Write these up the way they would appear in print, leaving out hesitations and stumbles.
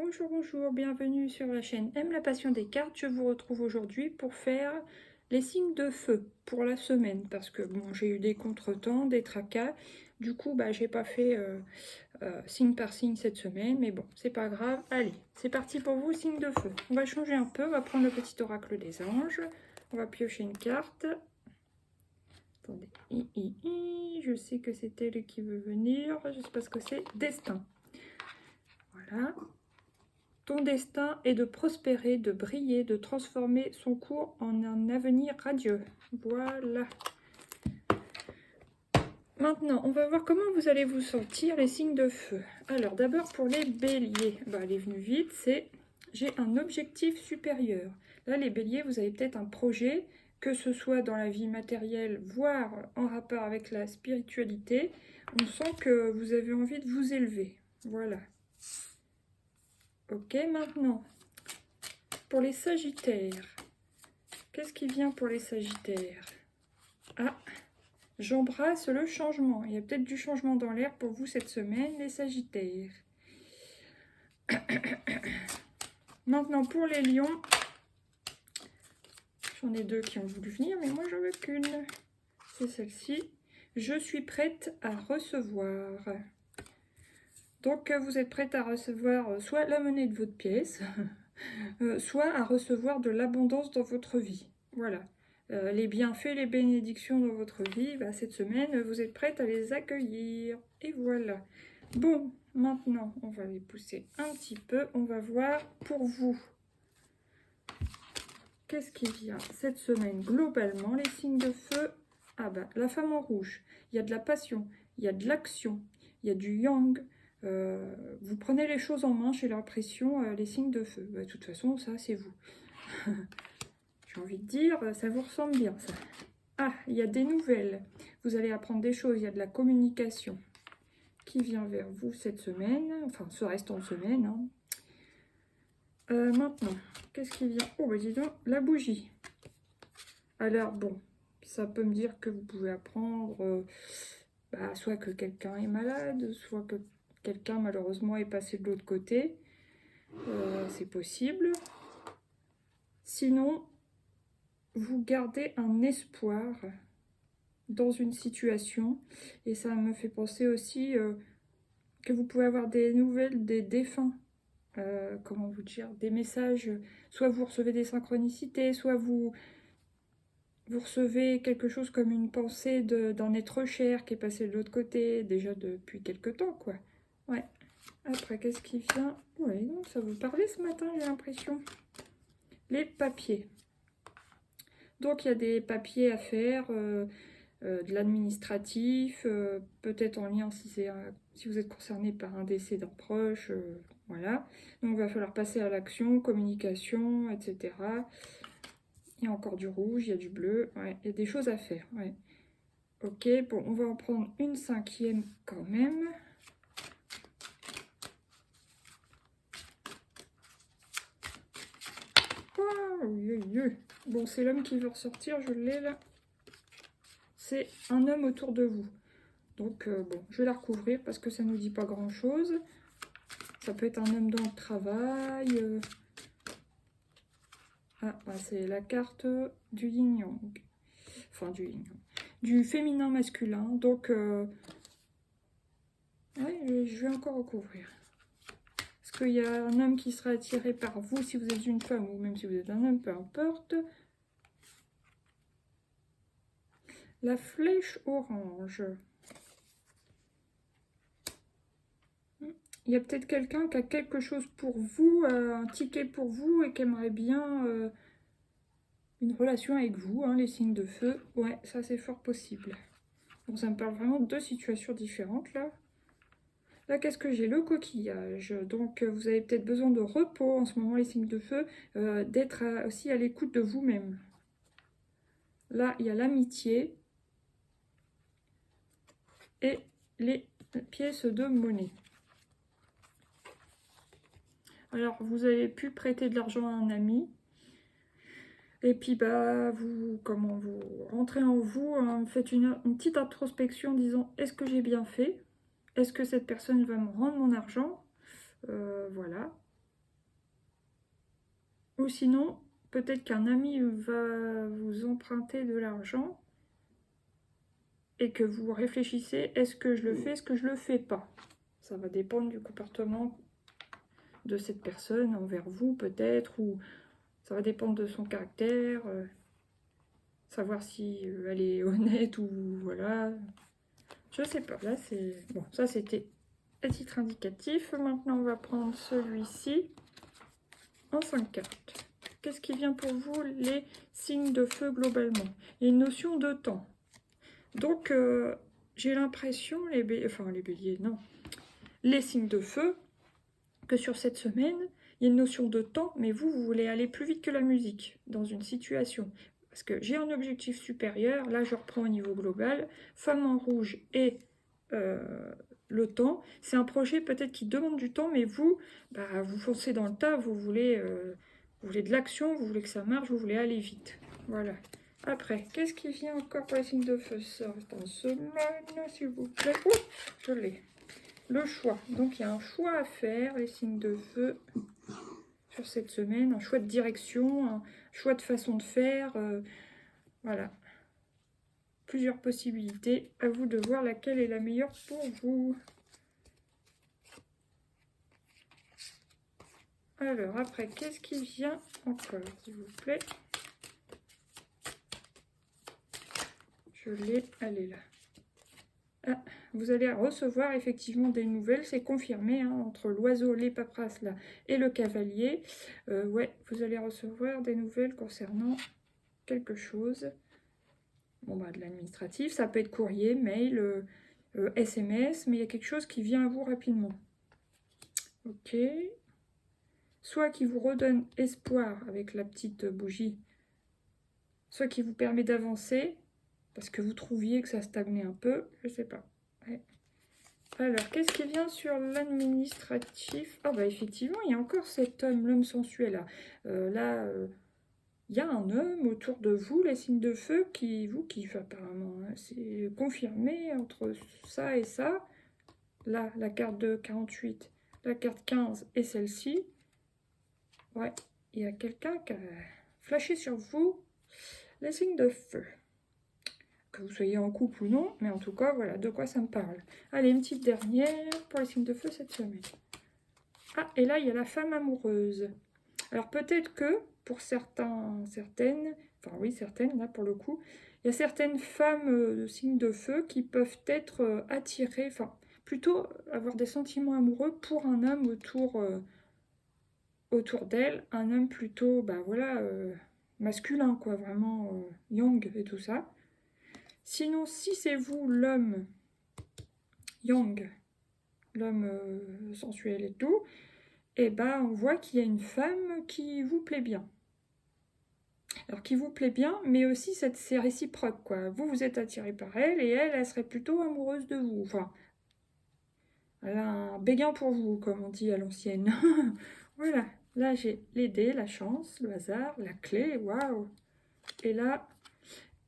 Bonjour, bonjour, bienvenue sur la chaîne Aime la passion des cartes. Je vous retrouve aujourd'hui pour faire les signes de feu pour la semaine parce que bon, j'ai eu des contretemps, des tracas. Du coup, j'ai pas fait signe par signe cette semaine, mais bon, c'est pas grave. Allez, c'est parti pour vous, signe de feu. On va changer un peu, on va prendre le petit oracle des anges. On va piocher une carte. Attendez, je sais que c'est elle qui veut venir. Je sais pas ce que c'est. Destin. Voilà. Ton destin est de prospérer, de briller, de transformer son cours en un avenir radieux. Voilà. Maintenant, on va voir comment vous allez vous sentir les signes de feu. Alors, d'abord pour les béliers. Elle est venue vite, c'est j'ai un objectif supérieur. Là, les béliers, vous avez peut-être un projet, que ce soit dans la vie matérielle, voire en rapport avec la spiritualité. On sent que vous avez envie de vous élever. Voilà. Ok, maintenant, pour les sagittaires, qu'est-ce qui vient pour les sagittaires? Ah, j'embrasse le changement. Il y a peut-être du changement dans l'air pour vous cette semaine, les sagittaires. Maintenant, pour les lions, j'en ai deux qui ont voulu venir, mais moi, j'en veux qu'une. C'est celle-ci. Je suis prête à recevoir. Donc, vous êtes prête à recevoir soit la monnaie de votre pièce, soit à recevoir de l'abondance dans votre vie. Voilà. Les bienfaits, les bénédictions dans votre vie, cette semaine, vous êtes prête à les accueillir. Et voilà. Bon, maintenant, on va les pousser un petit peu. On va voir pour vous. Qu'est-ce qui vient cette semaine globalement? Les signes de feu. Ah la femme en rouge. Il y a de la passion, il y a de l'action, il y a du yang. Vous prenez les choses en main, j'ai l'impression, les signes de feu. De toute façon, ça, c'est vous. J'ai envie de dire, ça vous ressemble bien, ça. Ah, il y a des nouvelles. Vous allez apprendre des choses, il y a de la communication qui vient vers vous cette semaine, enfin, ce restant de semaine. Hein. Maintenant, qu'est-ce qui vient? Oh, dis donc, la bougie. Alors, bon, ça peut me dire que vous pouvez apprendre, soit que quelqu'un est malade, soit que quelqu'un, malheureusement, est passé de l'autre côté. C'est possible. Sinon, vous gardez un espoir dans une situation, et ça me fait penser aussi que vous pouvez avoir des nouvelles des défunts, comment vous dire, des messages, soit vous recevez des synchronicités, soit vous recevez quelque chose comme une pensée d'un être cher qui est passé de l'autre côté, déjà depuis quelque temps, quoi. Ouais. Après, qu'est-ce qui vient? Ouais, non, ça vous parlait ce matin, j'ai l'impression. Les papiers. Donc, il y a des papiers à faire, de l'administratif, peut-être en lien si vous êtes concerné par un décès d'un proche, voilà. Donc il va falloir passer à l'action, communication, etc. Il y a encore du rouge, il y a du bleu, ouais, il y a des choses à faire, ouais. Ok, bon, on va en prendre une cinquième quand même. Oh, bon, c'est l'homme qui veut ressortir, je l'ai là. C'est un homme autour de vous. Donc, bon, je vais la recouvrir parce que ça ne nous dit pas grand-chose. Ça peut être un homme dans le travail. C'est la carte du yin-yang. Enfin, du yin-yang. Du féminin masculin. Donc, ouais, je vais encore recouvrir. Est-ce qu'il y a un homme qui sera attiré par vous si vous êtes une femme ou même si vous êtes un homme, peu importe. La flèche orange. Il y a peut-être quelqu'un qui a quelque chose pour vous, un ticket pour vous et qui aimerait bien une relation avec vous, hein, les signes de feu. Ouais, ça c'est fort possible. Bon, ça me parle vraiment de deux situations différentes là. Là, qu'est-ce que j'ai? Le coquillage. Donc, vous avez peut-être besoin de repos en ce moment, les signes de feu, d'être aussi à l'écoute de vous-même. Là, il y a l'amitié et les pièces de monnaie. Alors, vous avez pu prêter de l'argent à un ami. Et puis, vous rentrez en vous, hein, faites une petite introspection en disant, est-ce que j'ai bien fait? Est-ce que cette personne va me rendre mon argent? Voilà. Ou sinon, peut-être qu'un ami va vous emprunter de l'argent et que vous réfléchissez, est-ce que je le fais, est-ce que je le fais pas? Ça va dépendre du comportement de cette personne envers vous peut-être, ou ça va dépendre de son caractère, savoir si elle est honnête ou voilà. Je sais pas, là c'est... Bon, ça c'était à titre indicatif. Maintenant on va prendre celui-ci en 5 cartes. Qu'est-ce qui vient pour vous, les signes de feu globalement? Il y a une notion de temps. Donc j'ai l'impression, les béliers, non, les signes de feu, que sur cette semaine, il y a une notion de temps, mais vous voulez aller plus vite que la musique dans une situation. Parce que j'ai un objectif supérieur, là je reprends au niveau global, Femme en rouge et le temps. C'est un projet peut-être qui demande du temps, mais vous, bah, vous foncez dans le tas, vous voulez de l'action, vous voulez que ça marche, vous voulez aller vite. Voilà. Après, qu'est-ce qui vient encore pour les signes de feu? Ça reste en semaine, s'il vous plaît. Ouh, je l'ai. Le choix. Donc, il y a un choix à faire, les signes de feu, sur cette semaine. Un choix de direction, un choix de façon de faire. Voilà. Plusieurs possibilités. À vous de voir laquelle est la meilleure pour vous. Alors, après, qu'est-ce qui vient encore, s'il vous plaît? Je l'ai, elle est là. Ah, vous allez recevoir effectivement des nouvelles, c'est confirmé, hein, entre l'oiseau, les paperasses là, et le cavalier. Ouais, vous allez recevoir des nouvelles concernant quelque chose. Bon, bah, de l'administratif, ça peut être courrier, mail, SMS, mais il y a quelque chose qui vient à vous rapidement. Ok. Soit qui vous redonne espoir avec la petite bougie, soit qui vous permet d'avancer, parce que vous trouviez que ça stagnait un peu, je sais pas. Ouais. Alors, qu'est-ce qui vient sur l'administratif? Ah bah effectivement, il y a encore cet homme, l'homme sensuel là. Il y a un homme autour de vous, les signes de feu, qui vous kiffe apparemment. Hein. C'est confirmé entre ça et ça. Là, la carte de 48, la carte 15 et celle-ci. Ouais, il y a quelqu'un qui a flashé sur vous les signes de feu. Que vous soyez en couple ou non, mais en tout cas, voilà de quoi ça me parle. Allez, une petite dernière pour les signes de feu cette semaine. Ah, et là, il y a la femme amoureuse. Alors, peut-être que, pour certaines, là, pour le coup, il y a certaines femmes de signes de feu qui peuvent être attirées, enfin, plutôt avoir des sentiments amoureux pour un homme autour d'elle, un homme plutôt, bah voilà, masculin, quoi, vraiment yang et tout ça. Sinon, si c'est vous, l'homme yang, l'homme sensuel et tout, et ben on voit qu'il y a une femme qui vous plaît bien. Alors qui vous plaît bien, mais aussi c'est réciproque, quoi. Vous, vous êtes attiré par elle, et elle serait plutôt amoureuse de vous. Enfin, elle a un béguin pour vous, comme on dit à l'ancienne. Voilà, là j'ai les dés, la chance, le hasard, la clé, waouh. Et là,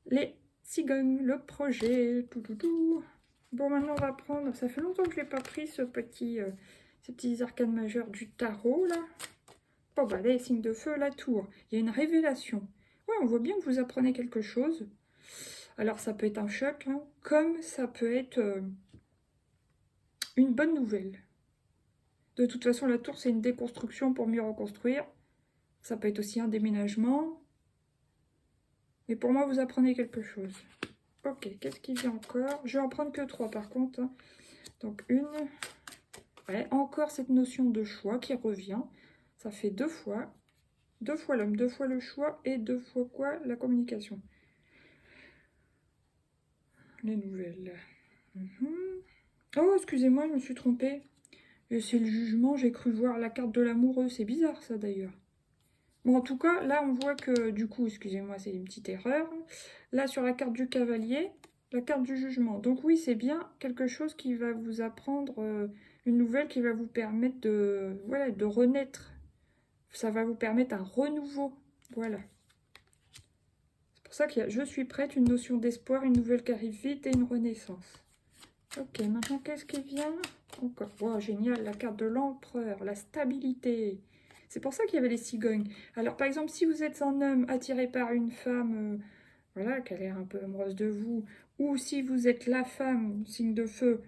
les cigognes, le projet, tout, tout, tout. Bon, maintenant on va prendre, ça fait longtemps que je n'ai pas pris ces petits arcanes majeurs du tarot, là. Bon, bah, les signes de feu, la tour. Il y a une révélation. Ouais, on voit bien que vous apprenez quelque chose. Alors, ça peut être un choc, hein, comme ça peut être une bonne nouvelle. De toute façon, la tour, c'est une déconstruction pour mieux reconstruire. Ça peut être aussi un déménagement. Mais pour moi, vous apprenez quelque chose. Ok, qu'est-ce qui vient encore? Je vais en prendre que 3 par contre. Hein. Donc, une. Ouais, encore cette notion de choix qui revient. Ça fait 2 fois. 2 fois l'homme, 2 fois le choix et 2 fois quoi? La communication. Les nouvelles. Oh, excusez-moi, je me suis trompée. C'est le jugement, j'ai cru voir la carte de l'amoureux. C'est bizarre, ça, d'ailleurs. Bon, en tout cas, là, on voit que, du coup, excusez-moi, c'est une petite erreur. Là, sur la carte du cavalier, la carte du jugement. Donc oui, c'est bien quelque chose qui va vous apprendre une nouvelle qui va vous permettre voilà, de renaître. Ça va vous permettre un renouveau. Voilà. C'est pour ça qu'il y a « je suis prête », une notion d'espoir, une nouvelle qui arrive vite et une renaissance. Ok, maintenant, qu'est-ce qui vient encore? Wow, génial, la carte de l'empereur, la stabilité. C'est pour ça qu'il y avait les cigognes. Alors, par exemple, si vous êtes un homme attiré par une femme, voilà, qui a l'air un peu amoureuse de vous, ou si vous êtes la femme, signe de feu,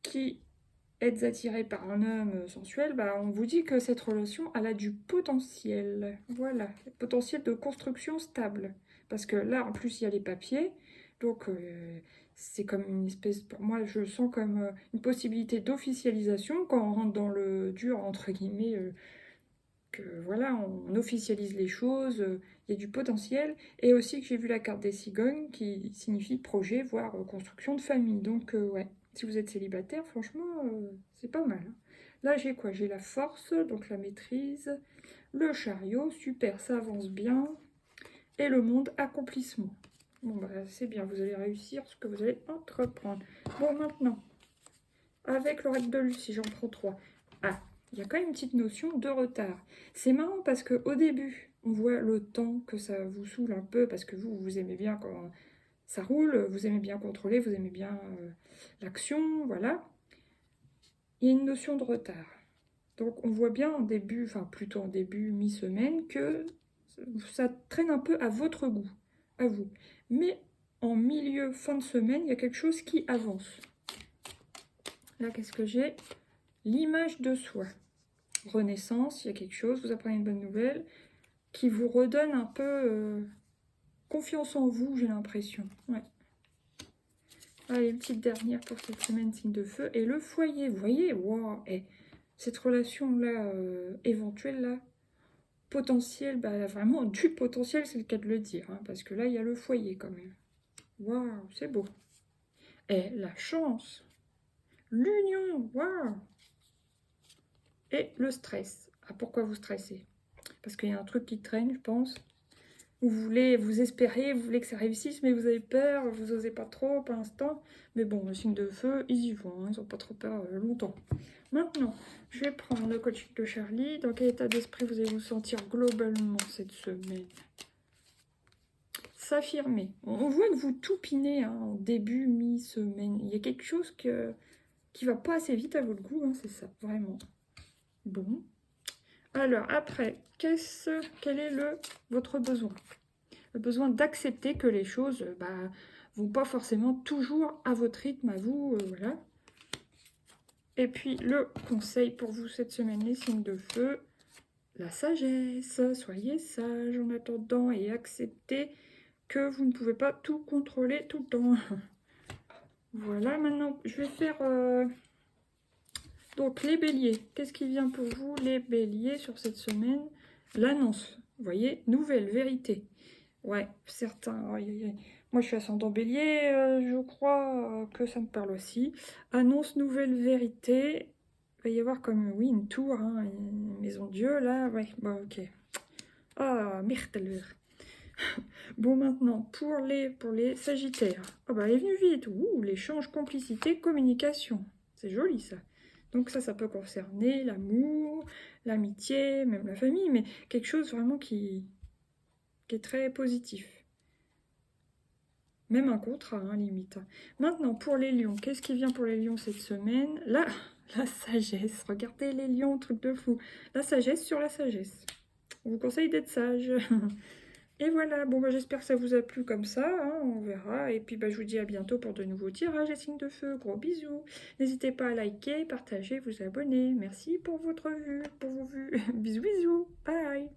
qui êtes attiré par un homme sensuel, bah, on vous dit que cette relation, elle a du potentiel. Voilà, potentiel de construction stable. Parce que là, en plus, il y a les papiers. Donc, c'est comme une espèce, pour moi, je sens comme une possibilité d'officialisation quand on rentre dans le dur, entre guillemets, que voilà, on officialise les choses, il y a du potentiel. Et aussi que j'ai vu la carte des cigognes qui signifie projet, voire construction de famille. Donc, ouais, si vous êtes célibataire, franchement, c'est pas mal. Là, j'ai quoi? J'ai la force, donc la maîtrise, le chariot, super, ça avance bien. Et le monde, accomplissement. Bon, bah, c'est bien, vous allez réussir ce que vous allez entreprendre. Bon, maintenant, avec l'oracle de Lucie, j'en prends 3. Ah, il y a quand même une petite notion de retard. C'est marrant parce qu'au début, on voit le temps que ça vous saoule un peu parce que vous aimez bien quand ça roule, vous aimez bien contrôler, vous aimez bien l'action, voilà. Il y a une notion de retard. Donc on voit bien en début, enfin plutôt en début, mi-semaine, que ça traîne un peu à votre goût, à vous. Mais en milieu, fin de semaine, il y a quelque chose qui avance. Là, qu'est-ce que j'ai? L'image de soi. Renaissance, il y a quelque chose, vous apprenez une bonne nouvelle, qui vous redonne un peu confiance en vous, j'ai l'impression. Ouais. Allez, une petite dernière pour cette semaine, signe de feu. Et le foyer, vous voyez, wow, cette relation-là, éventuelle, là, potentiel, bah vraiment du potentiel, c'est le cas de le dire, hein, parce que là, il y a le foyer quand même. Waouh, c'est beau. Et la chance, l'union, waouh. Et le stress. Ah, pourquoi vous stressez? Parce qu'il y a un truc qui traîne, je pense. Vous voulez, vous espérez, vous voulez que ça réussisse, mais vous avez peur, vous osez pas trop pour l'instant. Mais bon, le signe de feu, ils y vont, hein, ils n'ont pas trop peur longtemps. Maintenant, je vais prendre le coaching de Charlie. Dans quel état d'esprit vous allez vous sentir globalement cette semaine? S'affirmer. On voit que vous toupinez hein, en début, mi-semaine. Il y a quelque chose qui va pas assez vite à votre goût, hein, c'est ça, vraiment. Bon. Alors, après, quel est votre besoin? Le besoin d'accepter que les choses vont pas forcément toujours à votre rythme, à vous, voilà. Et puis, le conseil pour vous cette semaine, les signes de feu, la sagesse. Soyez sage en attendant et acceptez que vous ne pouvez pas tout contrôler tout le temps. Voilà, maintenant, je vais faire... Donc, les béliers. Qu'est-ce qui vient pour vous, les béliers, sur cette semaine? L'annonce. Vous voyez, nouvelle vérité. Ouais, certains... Moi, je suis ascendant bélier, je crois que ça me parle aussi. Annonce, nouvelle vérité. Il va y avoir comme, oui, une tour, hein, une maison de Dieu, là. Ouais, bon, ok. Ah, Myrtelver. Bon, maintenant, pour les sagittaires. Ah bah, elle est venue vite. Ouh, l'échange, complicité, communication. C'est joli, ça. Donc ça peut concerner l'amour, l'amitié, même la famille, mais quelque chose vraiment qui est très positif. Même un contrat, hein, limite. Maintenant, pour les lions, qu'est-ce qui vient pour les lions cette semaine? Là, la sagesse. Regardez les lions, truc de fou. La sagesse sur la sagesse. On vous conseille d'être sage. Et voilà, bon, j'espère que ça vous a plu comme ça, hein, on verra. Et puis, je vous dis à bientôt pour de nouveaux tirages et signes de feu. Gros bisous. N'hésitez pas à liker, partager, vous abonner. Merci pour votre vue, pour vos vues. Bisous, bisous. Bye.